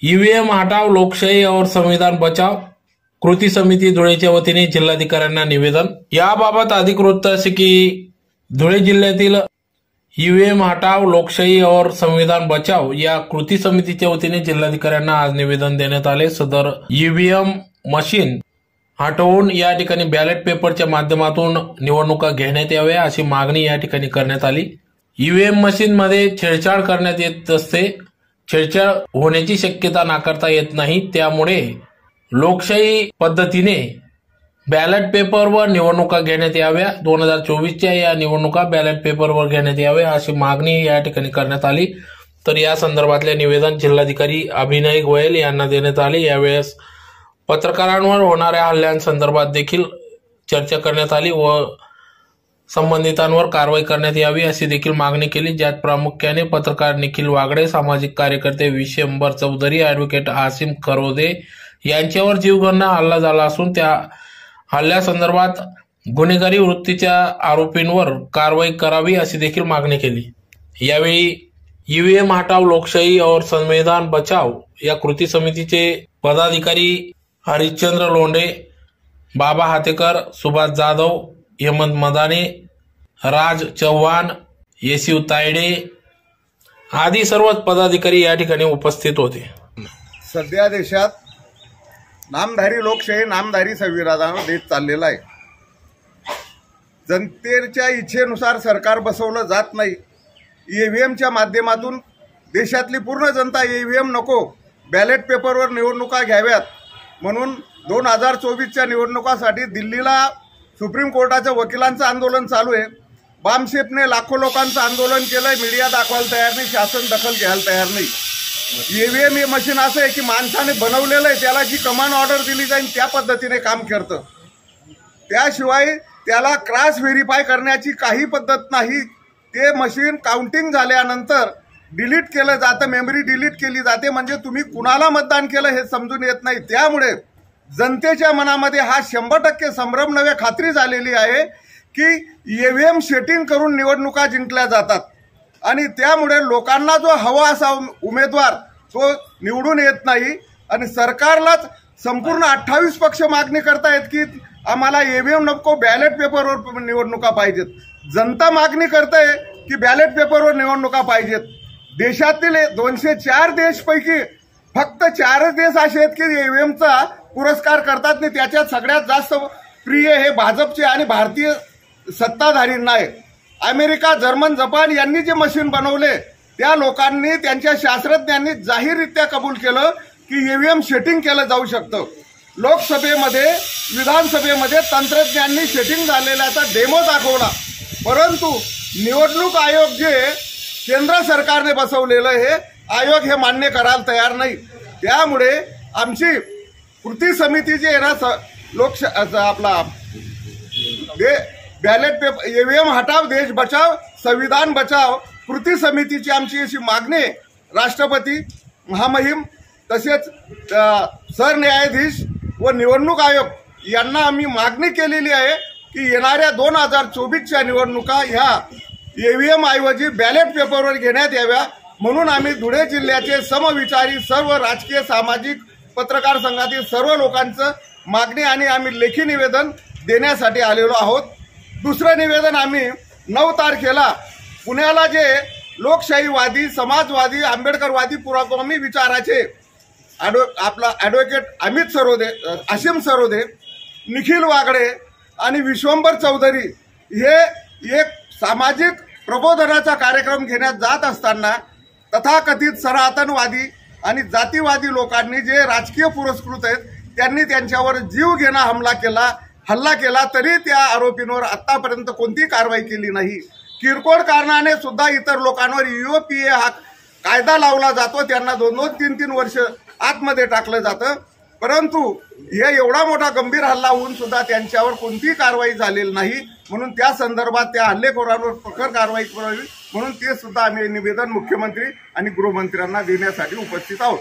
EVM हटाव लोकशाही और संविधान बचाव कृती समिती धुळेच्या वतीने जिल्हाधिकाऱ्यांना निवेदन। याबाबत अधिक वृत्त असे की धुळे जिल्ह्यातील ईवीएम हटाव लोकशाही और संविधान बचाव या कृती समितीच्या वतीने जिल्हाधिकाऱ्यांना आज निवेदन देण्यात आले। सदर ईवीएम मशीन हटवून या ठिकाणी बॅलेट पेपरच्या माध्यमातून निवडणुका घेण्यात याव्या अशी मागणी या ठिकाणी करण्यात आली। ईवीएम मशीन मध्ये छेडछाड करण्यात येत असते, छेडछाड होण्याची शक्यता नाकारता येत नाही, त्यामुळे लोकशाही पद्धतीने बॅलेट पेपरवर निवडणुका घेण्यात याव्या। 2024च्या या निवडणुका बॅलेट पेपरवर घेण्यात याव्या अशी मागणी या ठिकाणी करण्यात आली। तर या संदर्भातले निवेदन जिल्हाधिकारी अभिनय गोयल यांना देण्यात आले। यावेळेस पत्रकारांवर होणाऱ्या हल्ल्यांसंदर्भात देखील चर्चा करण्यात आली व संबंधितांवर कारवाई करण्यात यावी अशी देखील मागणी केली, ज्यात प्रामुख्याने पत्रकार निखिल वागडे, सामाजिक कार्यकर्ते विशंबर चौधरी, ॲडव्होकेट आसिम खरोदे यांच्यावर जीवघेणा हल्ला झाला असून त्या हल्ल्यासंदर्भात गुन्हेगारी वृत्तीच्या आरोपींवर कारवाई करावी अशी देखील मागणी केली। यावेळी ईवीएम हटाव लोकशाही और संविधान बचाव या कृती समितीचे पदाधिकारी हरिश्चंद्र लोंढे, बाबा हातेकर, सुभाष जाधव, हेमंत मदाने, राज चव्हाण, येशिव तायडे आदी सर्व पदाधिकारी या ठिकाणी उपस्थित होते। सध्या देशात नामधारी लोकशाही, नामधारी संविधानावर देश चाललेला आहे। जनतेच्या इच्छेनुसार सरकार बसवलं जात नाही। ईव्हीएमच्या माध्यमातून देशातली पूर्ण जनता ईव्हीएम नको, बॅलेट पेपरवर निवडणुका घ्याव्यात म्हणून 2024च्या निवडणुकासाठी दिल्लीला सुप्रीम कोर्टाच्या वकिलांचं आंदोलन चालू आहे। बामसेफने लाखो लोकांचं आंदोलन केलंय, मीडिया दाखवायला तयार नाही, शासन दखल घ्यायला तयार नाही। ईव्हीएम हे मशीन असं आहे की माणसाने बनवलेलं आहे, त्याला जी कमांड ऑर्डर दिली जाईल त्या पद्धतीने काम करतं। त्याशिवाय त्याला क्रॉस व्हेरीफाय करण्याची काही पद्धत नाही। ते मशीन काउंटिंग झाल्यानंतर डिलीट केलं जातं, मेमरी डिलीट केली जाते, म्हणजे तुम्ही कुणाला मतदान केलं हे समजून येत नाही। त्यामुळे जनतेच्या मनामध्ये हा 100% संभ्रम नव्हे, खात्री झालेली आहे की ईव्हीएम सेटिंग करून निवडणुका जिंकल्या जातात आणि त्यामुळे लोकांना जो हवा असा उमेदवार तो निवडून येत नाही आणि सरकारलाच संपूर्ण 28 पक्ष मागणी करतायत की आम्हाला ईव्हीएम नको, बॅलेट पेपरवर निवडणुका पाहिजेत। जनता मागणी करते की बॅलेट पेपरवर निवडणुका पाहिजेत। देशातील 204 देशपैकी फक्त 4 देश असे आहेत की ईव्हीएमचा पुरस्कार करतात नाही, त्याच्यात सगळ्यात जास्त प्रिय हे भाजपचे आणि भारतीय सत्ताधारींना आहे। अमेरिका, जर्मन, जपान यांनी जे मशीन बनवले त्या लोकांनी, त्यांच्या शास्त्रज्ञांनी जाहीररित्या कबूल केलं की ईव्हीएम सेटिंग केलं जाऊ शकतं। लोकसभेमध्ये, विधानसभेमध्ये तंत्रज्ञांनी सेटिंग झालेल्याचा डेमो दाखवला, परंतु निवडणूक आयोग जे केंद्र सरकारने बसवलेलं हे आयोग हे मान्य करायला तयार नाही। त्यामुळे आमची कृती समिती जे आहे ना, आपला बॅलेट पेपर ईव्हीएम हटाव देश बचाव संविधान बचाव कृती समितीची आमची अशी मागणी राष्ट्रपती, महामहिम तसेच सरन्यायाधीश व निवडणूक आयोग यांना आम्ही मागणी केलेली आहे की येणाऱ्या 2024च्या निवडणुका ह्या ईव्हीएम ऐवजी बॅलेट पेपरवर घेण्यात याव्या म्हणून आम्ही धुळे जिल्ह्याचे समविचारी सर्व राजकीय, सामाजिक, पत्रकार संघातील सर्व लोकांचं मागणी आणि आम्ही लेखी निवेदन देण्यासाठी आलेलो आहोत। दुसरं निवेदन आम्ही 9 तारखेला पुण्याला जे लोकशाहीवादी, समाजवादी, आंबेडकरवादी, पुराक्रमी विचाराचे आपला ॲडव्होकेट अमित सरोदे, आसिम सरोदे, निखिल वागडे आणि विशंबर चौधरी हे एक सामाजिक प्रबोधनाचा कार्यक्रम घेण्यात जात असताना तथाकथित सनातनवादी आणि जातीवादी लोकांनी जे राजकीय पुरस्कृत आहेत त्यांनी त्यांच्यावर जीव घेणा हल्ला केला तरी त्या आरोपींवर आतापर्यंत कोणती कारवाई केली नाही। किरकोळ कारणाने सुद्धा इतर लोकांवर यूपीए हा कायदा लावला जातो, त्यांना 2-2, 3-3 वर्ष आतमध्ये टाकलं जातं, परंतु हे एवढा मोठा गंभीर हल्ला होऊन सुद्धा त्यांच्यावर कोणतीही कारवाई झालेली नाही। म्हणून त्या संदर्भात त्या हल्लेखोरांवर प्रखर कारवाई करावी म्हणून ते सुद्धा आम्ही निवेदन मुख्यमंत्री आणि गृहमंत्र्यांना देण्यासाठी उपस्थित आहोत।